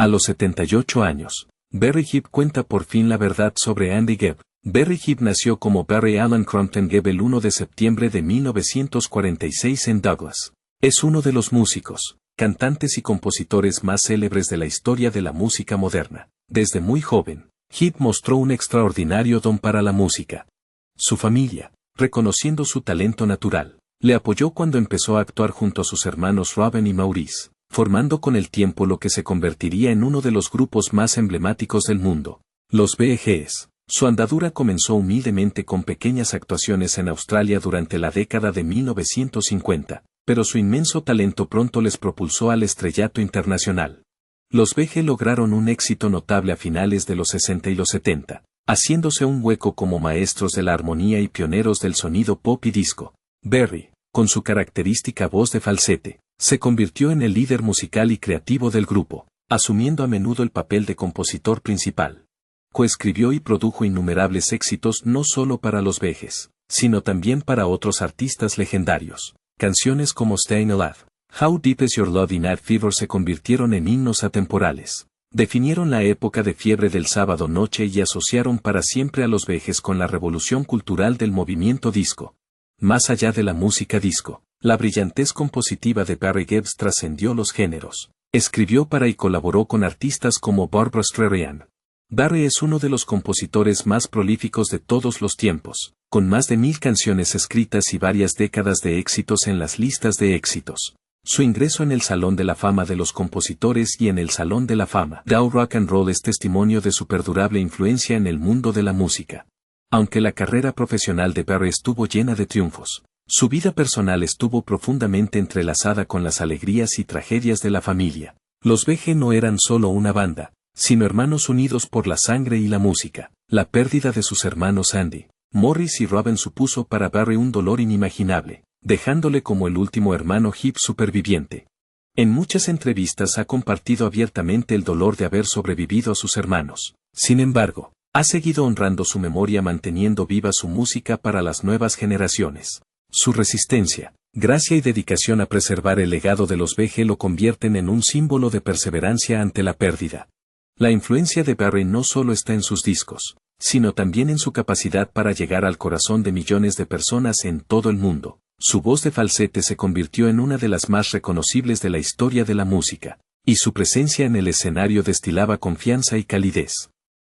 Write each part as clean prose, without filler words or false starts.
A los 78 años, Barry Gibb cuenta por fin la verdad sobre Andy Gibb. Barry Gibb nació como Barry Allen Crompton Gibb el 1 de septiembre de 1946 en Douglas. Es uno de los músicos, cantantes y compositores más célebres de la historia de la música moderna. Desde muy joven, Gibb mostró un extraordinario don para la música. Su familia, reconociendo su talento natural, le apoyó cuando empezó a actuar junto a sus hermanos Robin y Maurice, formando con el tiempo lo que se convertiría en uno de los grupos más emblemáticos del mundo, los Bee Gees. Su andadura comenzó humildemente con pequeñas actuaciones en Australia durante la década de 1950, pero su inmenso talento pronto les propulsó al estrellato internacional. Los Bee Gees lograron un éxito notable a finales de los 60 y los 70, haciéndose un hueco como maestros de la armonía y pioneros del sonido pop y disco. Barry, con su característica voz de falsete, se convirtió en el líder musical y creativo del grupo, asumiendo a menudo el papel de compositor principal. Coescribió y produjo innumerables éxitos no solo para los Bee Gees, sino también para otros artistas legendarios. Canciones como Stayin' Alive, How Deep Is Your Love y Night Fever se convirtieron en himnos atemporales. Definieron la época de fiebre del sábado noche y asociaron para siempre a los Bee Gees con la revolución cultural del movimiento disco. Más allá de la música disco, la brillantez compositiva de Barry Gibb trascendió los géneros. Escribió para y colaboró con artistas como Barbra Streisand. Barry es uno de los compositores más prolíficos de todos los tiempos, con más de 1000 canciones escritas y varias décadas de éxitos en las listas de éxitos. Su ingreso en el Salón de la Fama de los Compositores y en el Salón de la Fama Dow Rock and Roll es testimonio de su perdurable influencia en el mundo de la música. Aunque la carrera profesional de Barry estuvo llena de triunfos, su vida personal estuvo profundamente entrelazada con las alegrías y tragedias de la familia. Los Bee Gees no eran solo una banda, sino hermanos unidos por la sangre y la música. La pérdida de sus hermanos Andy, Maurice y Robin supuso para Barry un dolor inimaginable, dejándole como el último hermano Gibb superviviente. En muchas entrevistas ha compartido abiertamente el dolor de haber sobrevivido a sus hermanos. Sin embargo, ha seguido honrando su memoria manteniendo viva su música para las nuevas generaciones. Su resistencia, gracia y dedicación a preservar el legado de los Bee Gees lo convierten en un símbolo de perseverancia ante la pérdida. La influencia de Barry no solo está en sus discos, sino también en su capacidad para llegar al corazón de millones de personas en todo el mundo. Su voz de falsete se convirtió en una de las más reconocibles de la historia de la música, y su presencia en el escenario destilaba confianza y calidez.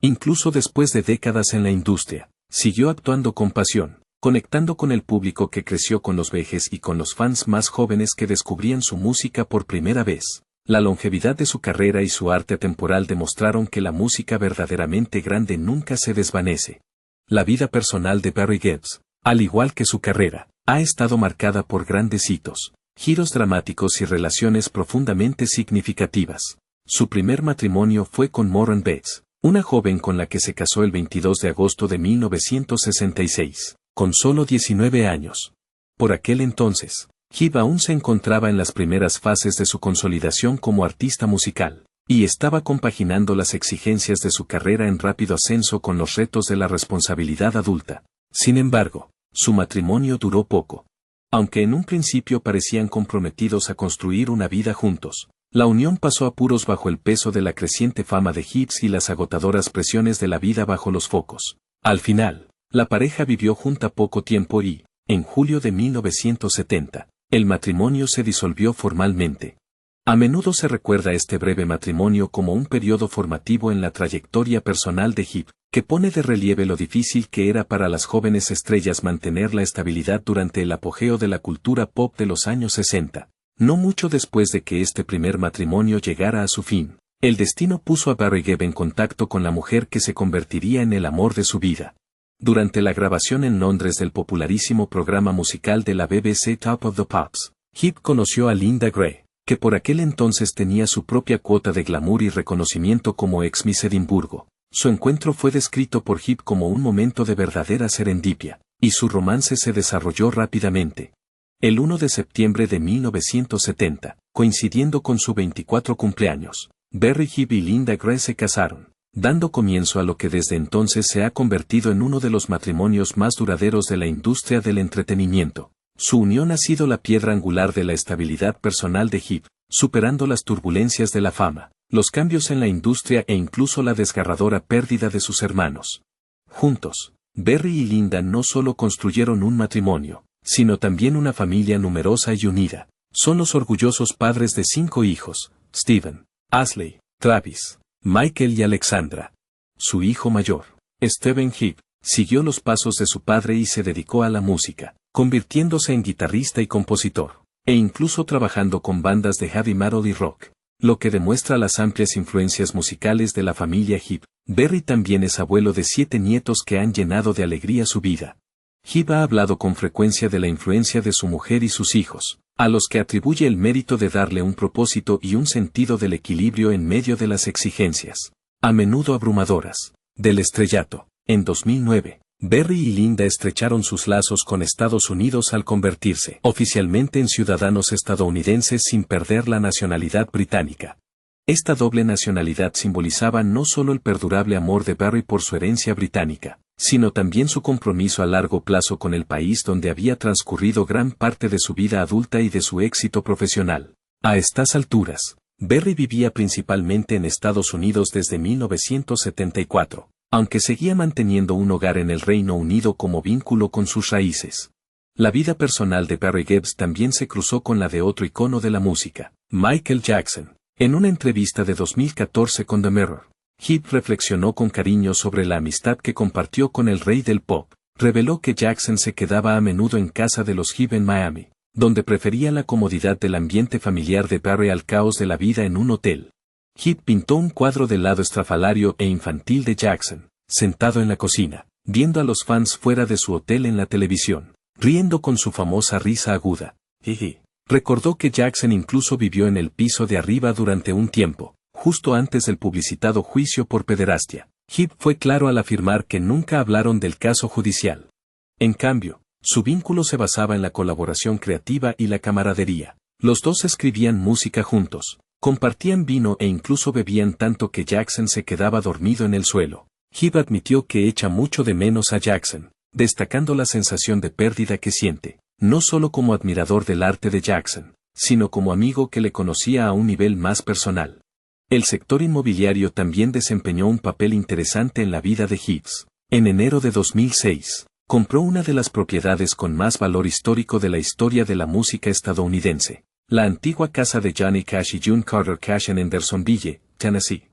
Incluso después de décadas en la industria, siguió actuando con pasión, conectando con el público que creció con los Bee Gees y con los fans más jóvenes que descubrían su música por primera vez. La longevidad de su carrera y su arte atemporal demostraron que la música verdaderamente grande nunca se desvanece. La vida personal de Barry Gibb, al igual que su carrera, ha estado marcada por grandes hitos, giros dramáticos y relaciones profundamente significativas. Su primer matrimonio fue con Maureen Bates, una joven con la que se casó el 22 de agosto de 1966, con solo 19 años. Por aquel entonces, Gibb aún se encontraba en las primeras fases de su consolidación como artista musical, y estaba compaginando las exigencias de su carrera en rápido ascenso con los retos de la responsabilidad adulta. Sin embargo, su matrimonio duró poco. Aunque en un principio parecían comprometidos a construir una vida juntos, la unión pasó a apuros bajo el peso de la creciente fama de Gibb y las agotadoras presiones de la vida bajo los focos. Al final, la pareja vivió junta poco tiempo y, en julio de 1970, el matrimonio se disolvió formalmente. A menudo se recuerda este breve matrimonio como un periodo formativo en la trayectoria personal de Gibb, que pone de relieve lo difícil que era para las jóvenes estrellas mantener la estabilidad durante el apogeo de la cultura pop de los años 60. No mucho después de que este primer matrimonio llegara a su fin, el destino puso a Barry Gibb en contacto con la mujer que se convertiría en el amor de su vida. Durante la grabación en Londres del popularísimo programa musical de la BBC Top of the Pops, Gibb conoció a Linda Gray, que por aquel entonces tenía su propia cuota de glamour y reconocimiento como ex Miss Edimburgo. Su encuentro fue descrito por Gibb como un momento de verdadera serendipia, y su romance se desarrolló rápidamente. El 1 de septiembre de 1970, coincidiendo con su 24 cumpleaños, Barry Gibb y Linda Gray se casaron, dando comienzo a lo que desde entonces se ha convertido en uno de los matrimonios más duraderos de la industria del entretenimiento. Su unión ha sido la piedra angular de la estabilidad personal de Gibb, superando las turbulencias de la fama, los cambios en la industria e incluso la desgarradora pérdida de sus hermanos. Juntos, Berry y Linda no solo construyeron un matrimonio, sino también una familia numerosa y unida. Son los orgullosos padres de 5 hijos: Stephen, Ashley, Travis, Michael y Alexandra. Su hijo mayor, Stephen Heap, siguió los pasos de su padre y se dedicó a la música, convirtiéndose en guitarrista y compositor, e incluso trabajando con bandas de heavy metal y rock, lo que demuestra las amplias influencias musicales de la familia Heap. Berry también es abuelo de 7 nietos que han llenado de alegría su vida. Heap ha hablado con frecuencia de la influencia de su mujer y sus hijos, a los que atribuye el mérito de darle un propósito y un sentido del equilibrio en medio de las exigencias, a menudo abrumadoras, del estrellato. En 2009, Berry y Linda estrecharon sus lazos con Estados Unidos al convertirse oficialmente en ciudadanos estadounidenses sin perder la nacionalidad británica. Esta doble nacionalidad simbolizaba no solo el perdurable amor de Berry por su herencia británica, sino también su compromiso a largo plazo con el país donde había transcurrido gran parte de su vida adulta y de su éxito profesional. A estas alturas, Berry vivía principalmente en Estados Unidos desde 1974, aunque seguía manteniendo un hogar en el Reino Unido como vínculo con sus raíces. La vida personal de Berry Gibbs también se cruzó con la de otro icono de la música, Michael Jackson. En una entrevista de 2014 con The Mirror, Heap reflexionó con cariño sobre la amistad que compartió con el rey del pop. Reveló que Jackson se quedaba a menudo en casa de los Heap en Miami, donde prefería la comodidad del ambiente familiar de Berry al caos de la vida en un hotel. Heap pintó un cuadro del lado estrafalario e infantil de Jackson, sentado en la cocina, viendo a los fans fuera de su hotel en la televisión, riendo con su famosa risa aguda. Recordó que Jackson incluso vivió en el piso de arriba durante un tiempo, justo antes del publicitado juicio por pederastia. Heap fue claro al afirmar que nunca hablaron del caso judicial. En cambio, su vínculo se basaba en la colaboración creativa y la camaradería. Los dos escribían música juntos, compartían vino e incluso bebían tanto que Jackson se quedaba dormido en el suelo. Heap admitió que echa mucho de menos a Jackson, destacando la sensación de pérdida que siente, no solo como admirador del arte de Jackson, sino como amigo que le conocía a un nivel más personal. El sector inmobiliario también desempeñó un papel interesante en la vida de Heap. En enero de 2006, compró una de las propiedades con más valor histórico de la historia de la música estadounidense, la antigua casa de Johnny Cash y June Carter Cash en Hendersonville, Tennessee.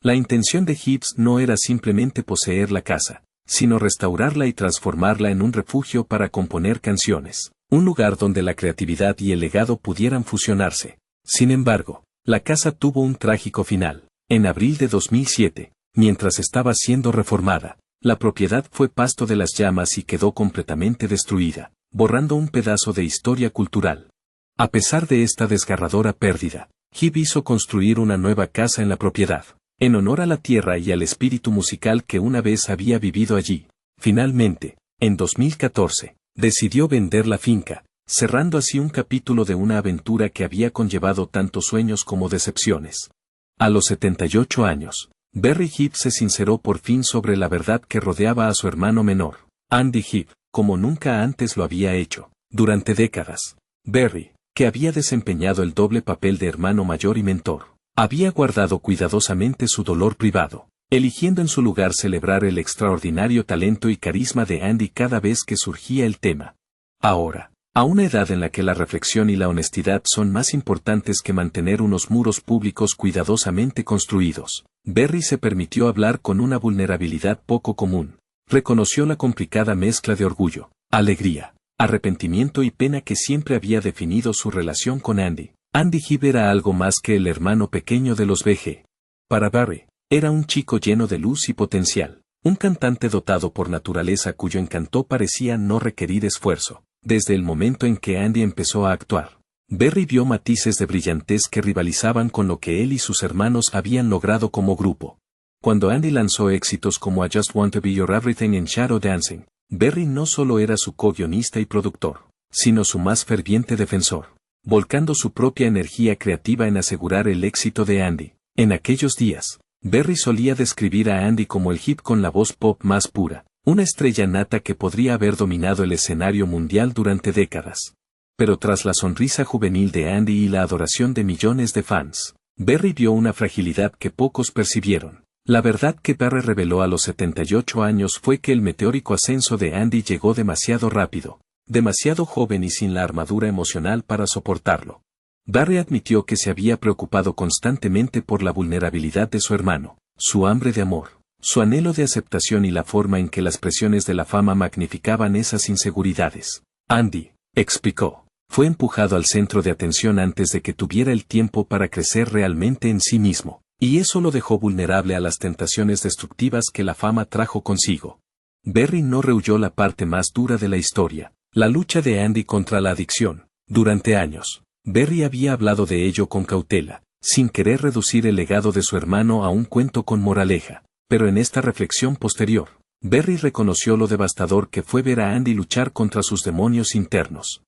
La intención de Heap no era simplemente poseer la casa, sino restaurarla y transformarla en un refugio para componer canciones, un lugar donde la creatividad y el legado pudieran fusionarse. Sin embargo, la casa tuvo un trágico final. En abril de 2007, mientras estaba siendo reformada, la propiedad fue pasto de las llamas y quedó completamente destruida, borrando un pedazo de historia cultural. A pesar de esta desgarradora pérdida, Heap hizo construir una nueva casa en la propiedad, en honor a la tierra y al espíritu musical que una vez había vivido allí. Finalmente, en 2014, decidió vender la finca, cerrando así un capítulo de una aventura que había conllevado tantos sueños como decepciones. A los 78 años, Berry Heap se sinceró por fin sobre la verdad que rodeaba a su hermano menor, Andy Heap, como nunca antes lo había hecho. Durante décadas, Berry, que había desempeñado el doble papel de hermano mayor y mentor, había guardado cuidadosamente su dolor privado, eligiendo en su lugar celebrar el extraordinario talento y carisma de Andy cada vez que surgía el tema. Ahora, a una edad en la que la reflexión y la honestidad son más importantes que mantener unos muros públicos cuidadosamente construidos, Berry se permitió hablar con una vulnerabilidad poco común. Reconoció la complicada mezcla de orgullo, alegría, arrepentimiento y pena que siempre había definido su relación con Andy. Andy Heap era algo más que el hermano pequeño de los VG. Para Berry, era un chico lleno de luz y potencial, un cantante dotado por naturaleza cuyo encanto parecía no requerir esfuerzo. Desde el momento en que Andy empezó a actuar, Berry vio matices de brillantez que rivalizaban con lo que él y sus hermanos habían logrado como grupo. Cuando Andy lanzó éxitos como I Just Want to Be Your Everything en Shadow Dancing, Berry no solo era su co-guionista y productor, sino su más ferviente defensor, volcando su propia energía creativa en asegurar el éxito de Andy. En aquellos días, Berry solía describir a Andy como el hip con la voz pop más pura, una estrella nata que podría haber dominado el escenario mundial durante décadas. Pero tras la sonrisa juvenil de Andy y la adoración de millones de fans, Berry vio una fragilidad que pocos percibieron. La verdad que Barry reveló a los 78 años fue que el meteórico ascenso de Andy llegó demasiado rápido, demasiado joven y sin la armadura emocional para soportarlo. Barry admitió que se había preocupado constantemente por la vulnerabilidad de su hermano, su hambre de amor, su anhelo de aceptación y la forma en que las presiones de la fama magnificaban esas inseguridades. Andy, explicó, fue empujado al centro de atención antes de que tuviera el tiempo para crecer realmente en sí mismo. Y eso lo dejó vulnerable a las tentaciones destructivas que la fama trajo consigo. Berry no rehuyó la parte más dura de la historia, la lucha de Andy contra la adicción. Durante años, Berry había hablado de ello con cautela, sin querer reducir el legado de su hermano a un cuento con moraleja. Pero en esta reflexión posterior, Berry reconoció lo devastador que fue ver a Andy luchar contra sus demonios internos.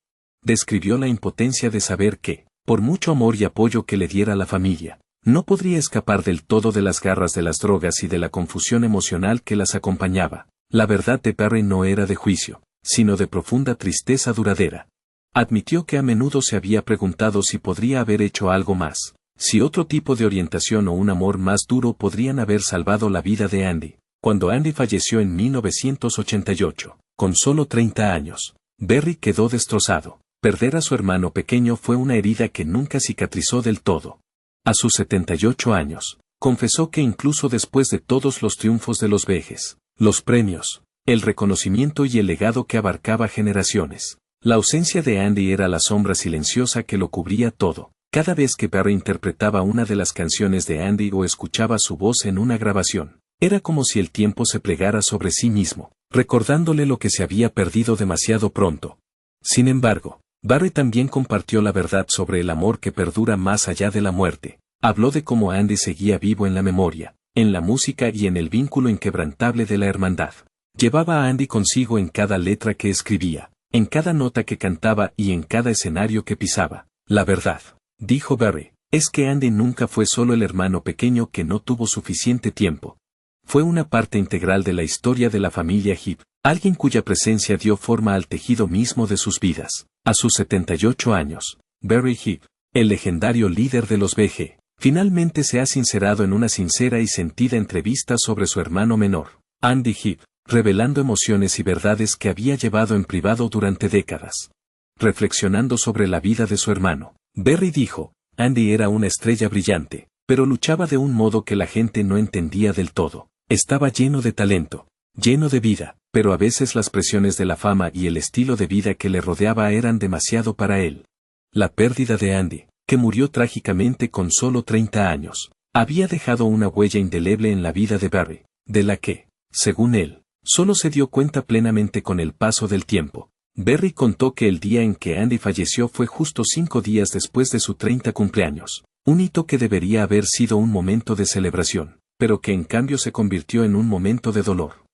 Describió la impotencia de saber que, por mucho amor y apoyo que le diera la familia, no podría escapar del todo de las garras de las drogas y de la confusión emocional que las acompañaba. La verdad de Barry no era de juicio, sino de profunda tristeza duradera. Admitió que a menudo se había preguntado si podría haber hecho algo más, si otro tipo de orientación o un amor más duro podrían haber salvado la vida de Andy. Cuando Andy falleció en 1988, con solo 30 años, Berry quedó destrozado. Perder a su hermano pequeño fue una herida que nunca cicatrizó del todo. A sus 78 años, confesó que incluso después de todos los triunfos de los Vejes, los premios, el reconocimiento y el legado que abarcaba generaciones, la ausencia de Andy era la sombra silenciosa que lo cubría todo. Cada vez que Barry interpretaba una de las canciones de Andy o escuchaba su voz en una grabación, era como si el tiempo se plegara sobre sí mismo, recordándole lo que se había perdido demasiado pronto. Sin embargo, Barry también compartió la verdad sobre el amor que perdura más allá de la muerte. Habló de cómo Andy seguía vivo en la memoria, en la música y en el vínculo inquebrantable de la hermandad. Llevaba a Andy consigo en cada letra que escribía, en cada nota que cantaba y en cada escenario que pisaba. La verdad, dijo Barry, es que Andy nunca fue solo el hermano pequeño que no tuvo suficiente tiempo. Fue una parte integral de la historia de la familia Heap, alguien cuya presencia dio forma al tejido mismo de sus vidas. A sus 78 años, Barry Heap, el legendario líder de los VG, finalmente se ha sincerado en una sincera y sentida entrevista sobre su hermano menor, Andy Heap, revelando emociones y verdades que había llevado en privado durante décadas. Reflexionando sobre la vida de su hermano, Barry dijo, Andy era una estrella brillante, pero luchaba de un modo que la gente no entendía del todo. Estaba lleno de talento, lleno de vida, pero a veces las presiones de la fama y el estilo de vida que le rodeaba eran demasiado para él. La pérdida de Andy, que murió trágicamente con solo 30 años, había dejado una huella indeleble en la vida de Barry, de la que, según él, solo se dio cuenta plenamente con el paso del tiempo. Barry contó que el día en que Andy falleció fue justo 5 días después de su 30 cumpleaños, un hito que debería haber sido un momento de celebración, pero que en cambio se convirtió en un momento de dolor.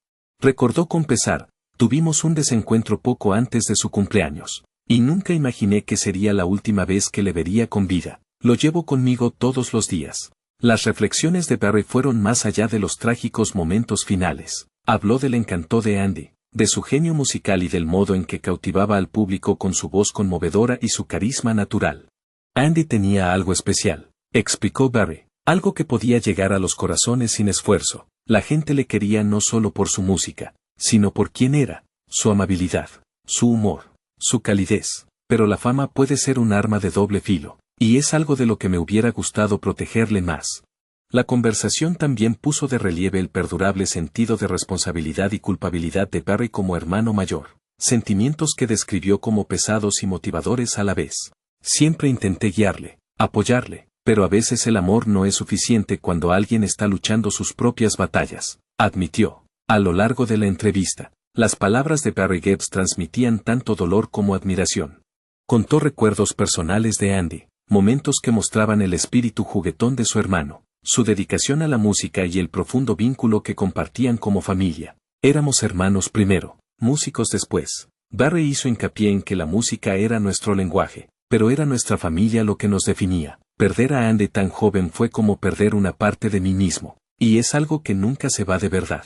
Recordó con pesar, tuvimos un desencuentro poco antes de su cumpleaños, y nunca imaginé que sería la última vez que le vería con vida. Lo llevo conmigo todos los días. Las reflexiones de Barry fueron más allá de los trágicos momentos finales. Habló del encanto de Andy, de su genio musical y del modo en que cautivaba al público con su voz conmovedora y su carisma natural. Andy tenía algo especial, explicó Barry, algo que podía llegar a los corazones sin esfuerzo. La gente le quería no solo por su música, sino por quién era, su amabilidad, su humor, su calidez. Pero la fama puede ser un arma de doble filo, y es algo de lo que me hubiera gustado protegerle más. La conversación también puso de relieve el perdurable sentido de responsabilidad y culpabilidad de Barry como hermano mayor, sentimientos que describió como pesados y motivadores a la vez. Siempre intenté guiarle, apoyarle, pero a veces el amor no es suficiente cuando alguien está luchando sus propias batallas, admitió. A lo largo de la entrevista, las palabras de Barry Gibbs transmitían tanto dolor como admiración. Contó recuerdos personales de Andy, momentos que mostraban el espíritu juguetón de su hermano, su dedicación a la música y el profundo vínculo que compartían como familia. Éramos hermanos primero, músicos después. Barry hizo hincapié en que la música era nuestro lenguaje, pero era nuestra familia lo que nos definía. Perder a Andy tan joven fue como perder una parte de mí mismo, y es algo que nunca se va de verdad.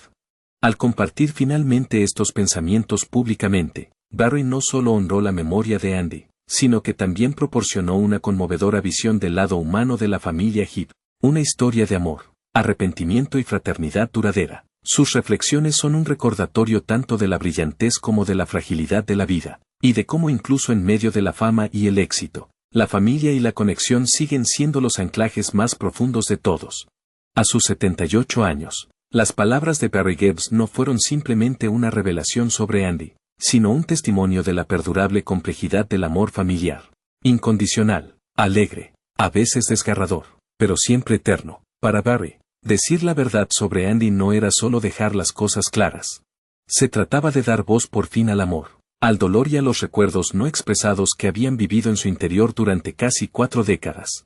Al compartir finalmente estos pensamientos públicamente, Barry no solo honró la memoria de Andy, sino que también proporcionó una conmovedora visión del lado humano de la familia Heap, una historia de amor, arrepentimiento y fraternidad duradera. Sus reflexiones son un recordatorio tanto de la brillantez como de la fragilidad de la vida, y de cómo incluso en medio de la fama y el éxito, la familia y la conexión siguen siendo los anclajes más profundos de todos. A sus 78 años, las palabras de Barry Gibbs no fueron simplemente una revelación sobre Andy, sino un testimonio de la perdurable complejidad del amor familiar. Incondicional, alegre, a veces desgarrador, pero siempre eterno. Para Barry, decir la verdad sobre Andy no era solo dejar las cosas claras. Se trataba de dar voz por fin al amor, al dolor y a los recuerdos no expresados que habían vivido en su interior durante casi 4 décadas.